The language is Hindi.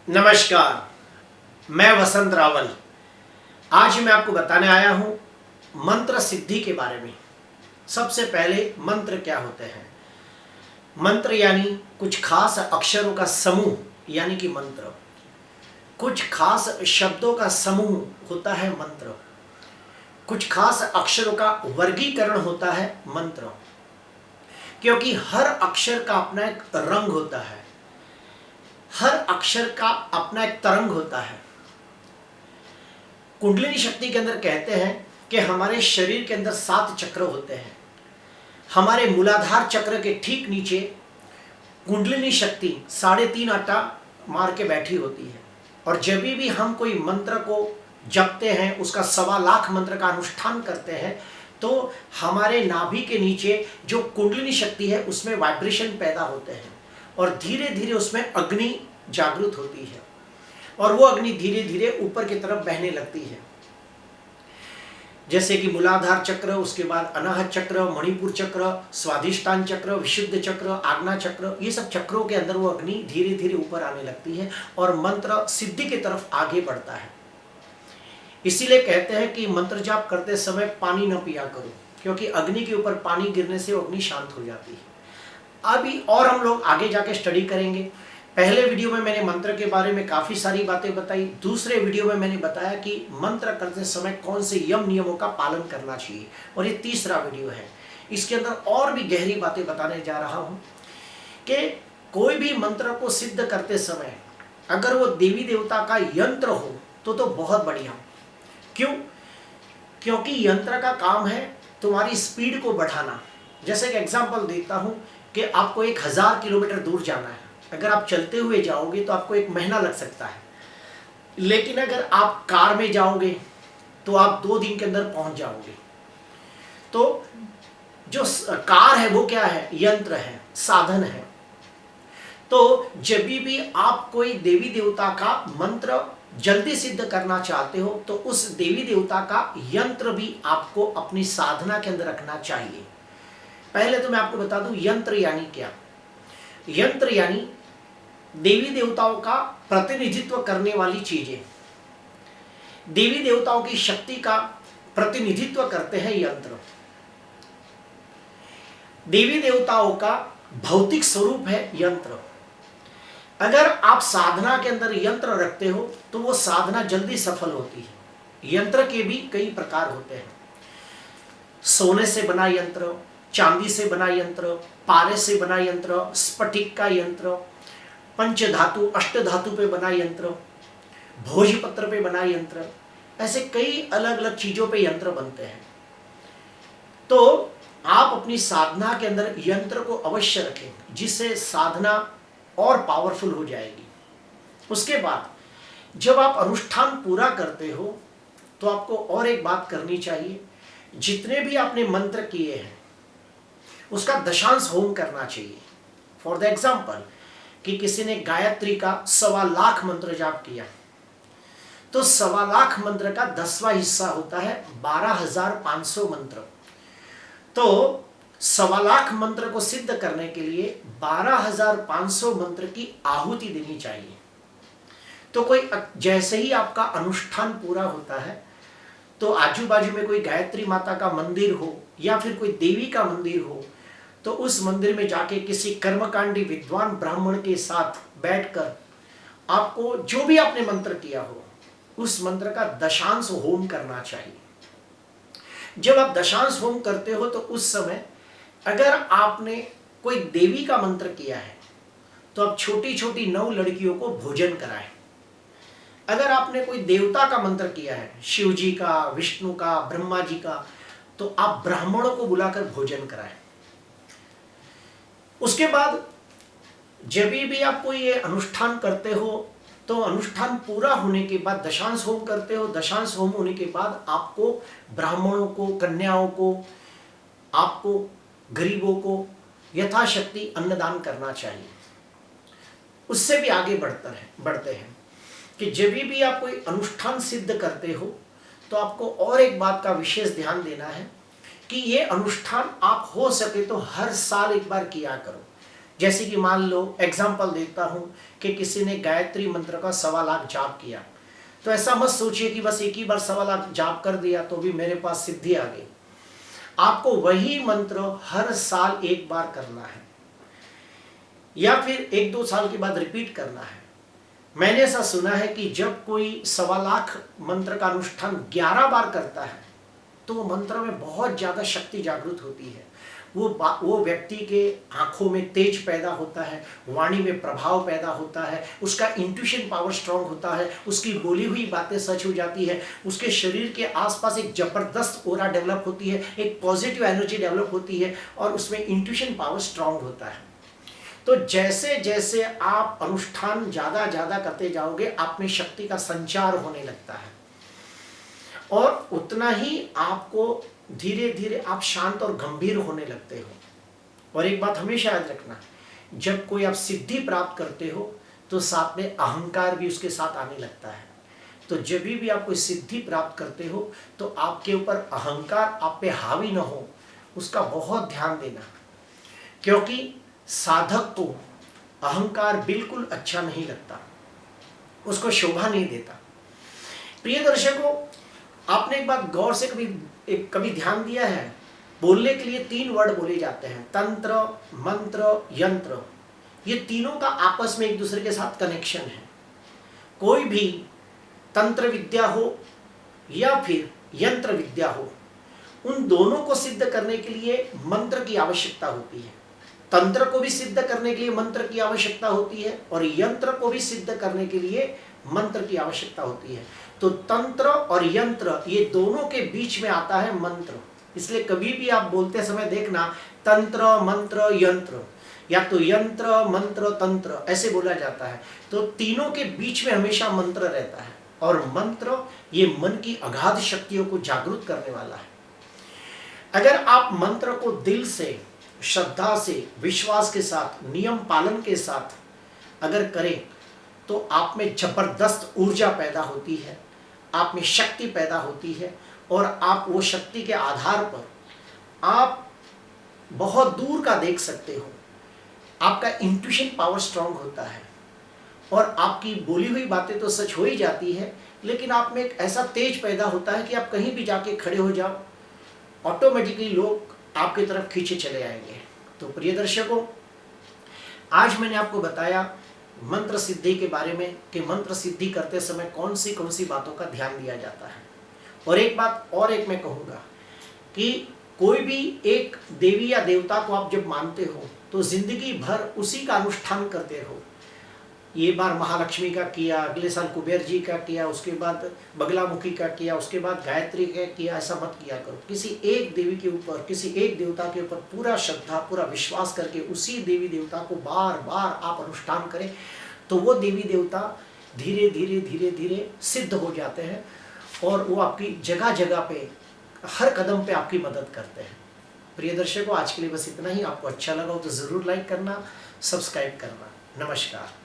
नमस्कार, मैं वसंत रावल। आज मैं आपको बताने आया हूं मंत्र सिद्धि के बारे में। सबसे पहले मंत्र क्या होते हैं? मंत्र यानी कुछ खास अक्षरों का समूह यानी कि मंत्र। कुछ खास शब्दों का समूह होता है मंत्र। कुछ खास अक्षरों का वर्गीकरण होता है मंत्र। क्योंकि हर अक्षर का अपना एक रंग होता है, हर अक्षर का अपना एक तरंग होता है। कुंडलिनी शक्ति के अंदर कहते हैं कि हमारे शरीर के अंदर 7 चक्र होते हैं। हमारे मूलाधार चक्र के ठीक नीचे कुंडलिनी शक्ति 3.5 आटा मार के बैठी होती है। और जब भी हम कोई मंत्र को जपते हैं, उसका 1.25 लाख मंत्र का अनुष्ठान करते हैं, तो हमारे नाभि के नीचे जो कुंडलिनी शक्ति है उसमें वाइब्रेशन पैदा होते हैं और धीरे धीरे उसमें अग्नि जागृत होती है और वो अग्नि धीरे धीरे ऊपर की तरफ बहने लगती है। जैसे कि मूलाधार चक्र, उसके बाद अनाहत चक्र, मणिपुर चक्र, स्वाधिष्ठान चक्र, विशुद्ध चक्र, आज्ञा चक्र, ये सब चक्रों के अंदर वो अग्नि धीरे धीरे ऊपर आने लगती है और मंत्र सिद्धि की तरफ आगे बढ़ता है। इसीलिए कहते हैं कि मंत्र जाप करते समय पानी न पिया करो, क्योंकि अग्नि के ऊपर पानी गिरने से वो अग्नि शांत हो जाती है। अभी और हम लोग आगे जाके स्टडी करेंगे। पहले वीडियो में मैंने मंत्र के बारे में काफ़ी सारी बातें बताई। दूसरे वीडियो में मैंने बताया कि मंत्र करते समय कौन से यम नियमों का पालन करना चाहिए, और ये तीसरा वीडियो है। इसके अंदर और भी गहरी बातें बताने जा रहा हूँ कि कोई भी मंत्र को सिद्ध करते समय अगर वो देवी देवता का यंत्र हो तो बहुत बढ़िया। क्यों? क्योंकि यंत्र का काम है तुम्हारी स्पीड को बढ़ाना। जैसे एक एग्जाम्पल देता हूँ कि आपको 1000 किलोमीटर दूर जाना है। अगर आप चलते हुए जाओगे तो आपको 1 महीना लग सकता है, लेकिन अगर आप कार में जाओगे तो आप 2 दिन के अंदर पहुंच जाओगे। तो जो कार है वो क्या है? यंत्र है, साधन है। तो जब भी आप कोई देवी देवता का मंत्र जल्दी सिद्ध करना चाहते हो तो उस देवी देवता का यंत्र भी आपको अपनी साधना के अंदर रखना चाहिए। पहले तो मैं आपको बता दूं यंत्र यानी क्या। यंत्र यानी देवी देवताओं का प्रतिनिधित्व करने वाली चीजें। देवी देवताओं की शक्ति का प्रतिनिधित्व करते हैं यंत्र। देवी देवताओं का भौतिक स्वरूप है यंत्र। अगर आप साधना के अंदर यंत्र रखते हो तो वो साधना जल्दी सफल होती है। यंत्र के भी कई प्रकार होते हैं। सोने से बना यंत्र, चांदी से बना यंत्र, पारे से बना यंत्र, स्फटिक का यंत्र, पंच धातु अष्ट धातु पे बना यंत्र, भोजपत्र पे बना यंत्र, ऐसे कई अलग अलग चीजों पे यंत्र बनते हैं। तो आप अपनी साधना के अंदर यंत्र को अवश्य रखें, जिससे साधना और पावरफुल हो जाएगी। उसके बाद जब आप अनुष्ठान पूरा करते हो तो आपको और एक बात करनी चाहिए। जितने भी आपने मंत्र किए हैं उसका दशांश होम करना चाहिए। फॉर द एग्जाम्पल कि किसी ने गायत्री का 1.25 लाख मंत्र जाप किया तो 1.25 लाख मंत्र का 10वां हिस्सा होता है 12,500 मंत्र। तो 1.25 लाख मंत्र को सिद्ध करने के लिए 12,500 मंत्र की आहुति देनी चाहिए। तो कोई जैसे ही आपका अनुष्ठान पूरा होता है तो आजू बाजू में कोई गायत्री माता का मंदिर हो या फिर कोई देवी का मंदिर हो तो उस मंदिर में जाके किसी कर्मकांडी विद्वान ब्राह्मण के साथ बैठकर आपको जो भी आपने मंत्र किया हो उस मंत्र का दशांश होम करना चाहिए। जब आप दशांश होम करते हो तो उस समय अगर आपने कोई देवी का मंत्र किया है तो आप छोटी छोटी 9 लड़कियों को भोजन कराएं। अगर आपने कोई देवता का मंत्र किया है, शिव जी का, विष्णु का, ब्रह्मा जी का, तो आप ब्राह्मणों को बुलाकर भोजन कराएं। उसके बाद जब भी आप कोई ये अनुष्ठान करते हो तो अनुष्ठान पूरा होने के बाद दशांश होम करते हो। दशांश होम होने के बाद आपको ब्राह्मणों को, कन्याओं को, आपको गरीबों को यथाशक्ति अन्नदान करना चाहिए। उससे भी आगे बढ़ते हैं कि जब भी आप कोई अनुष्ठान सिद्ध करते हो तो आपको और एक बात का विशेष ध्यान देना है कि ये अनुष्ठान आप हो सके तो हर साल एक बार किया करो। जैसे कि मान लो एग्जाम्पल देता हूं कि किसी ने गायत्री मंत्र का 1.25 लाख जाप किया, तो ऐसा मत सोचिए कि बस एक ही बार 1.25 लाख जाप कर दिया तो भी मेरे पास सिद्धि आ गई। आपको वही मंत्र हर साल एक बार करना है या फिर 1-2 साल के बाद रिपीट करना है। मैंने ऐसा सुना है कि जब कोई 1.25 लाख मंत्र का अनुष्ठान 11 बार करता है तो मंत्र में बहुत ज्यादा शक्ति जागृत होती है। वो व्यक्ति के आंखों में तेज पैदा होता है, वाणी में प्रभाव पैदा होता है, उसका इंट्यूशन पावर स्ट्रांग होता है, उसकी बोली हुई बातें सच हो जाती है, उसके शरीर के आसपास एक जबरदस्त ओरा डेवलप होती है, एक पॉजिटिव एनर्जी डेवलप होती है और उसमें इंट्यूशन पावर स्ट्रांग होता है। तो जैसे जैसे आप अनुष्ठान ज्यादा करते जाओगे आप में शक्ति का संचार होने लगता है और उतना ही आपको धीरे धीरे आप शांत और गंभीर होने लगते हो। और एक बात हमेशा याद रखना, जब कोई आप सिद्धि प्राप्त करते हो तो साथ में अहंकार भी उसके साथ आने लगता है। तो जब भी आप कोई सिद्धि प्राप्त करते हो तो आपके ऊपर अहंकार आप पे हावी ना हो, उसका बहुत ध्यान देना, क्योंकि साधक को अहंकार बिल्कुल अच्छा नहीं लगता, उसको शोभा नहीं देता। प्रिय दर्शकों, आपने एक बात गौर से कभी ध्यान दिया है, बोलने के लिए 3 वर्ड बोले जाते हैं, तंत्र, मंत्र, यंत्र। ये तीनों का आपस में एक दूसरे के साथ कनेक्शन है। कोई भी तंत्र विद्या हो या फिर यंत्र विद्या हो, उन दोनों को सिद्ध करने के लिए मंत्र की आवश्यकता होती है। तंत्र को भी सिद्ध करने के लिए मंत्र की आवश्यकता होती है और यंत्र को भी सिद्ध करने के लिए मंत्र की आवश्यकता होती है। तो तंत्र और यंत्र ये दोनों के बीच में आता है मंत्र। इसलिए कभी भी आप बोलते समय देखना तंत्र, मंत्र, यंत्र, या तो यंत्र, मंत्र, तंत्र ऐसे बोला जाता है। तो तीनों के बीच में हमेशा मंत्र रहता है और मंत्र ये मन की अगाध शक्तियों को जागृत करने वाला है। अगर आप मंत्र को दिल से, श्रद्धा से, विश्वास के साथ, नियम पालन के साथ अगर करें तो आप में जबरदस्त ऊर्जा पैदा होती है, आप में शक्ति पैदा होती है और आप वो शक्ति के आधार पर आप बहुत दूर का देख सकते हो। आपका इंट्यूशन पावर स्ट्रांग होता है और आपकी बोली हुई बातें तो सच हो ही जाती है, लेकिन आप में एक ऐसा तेज पैदा होता है कि आप कहीं भी जाके खड़े हो जाओ, ऑटोमेटिकली लोग आपकी तरफ खींचे चले आएंगे। तो प्रिय दर्शकों, आज मैंने आपको बताया मंत्र सिद्धि के बारे में कि मंत्र सिद्धि करते समय कौन सी बातों का ध्यान दिया जाता है। और एक बात और मैं कहूँगा कि कोई भी एक देवी या देवता को आप जब मानते हो तो जिंदगी भर उसी का अनुष्ठान करते रहो। ये बार महालक्ष्मी का किया, अगले साल कुबेर जी का किया, उसके बाद बगलामुखी का किया, उसके बाद गायत्री का किया, ऐसा मत किया करो। किसी एक देवी के ऊपर, किसी एक देवता के ऊपर पूरा श्रद्धा, पूरा विश्वास करके उसी देवी देवता को बार बार आप अनुष्ठान करें तो वो देवी देवता धीरे धीरे सिद्ध हो जाते हैं और वो आपकी जगह जगह पे, हर कदम पे आपकी मदद करते हैं। प्रिय दर्शकों, आज के लिए बस इतना ही। आपको अच्छा लगा हो तो ज़रूर लाइक करना, सब्सक्राइब करना। नमस्कार।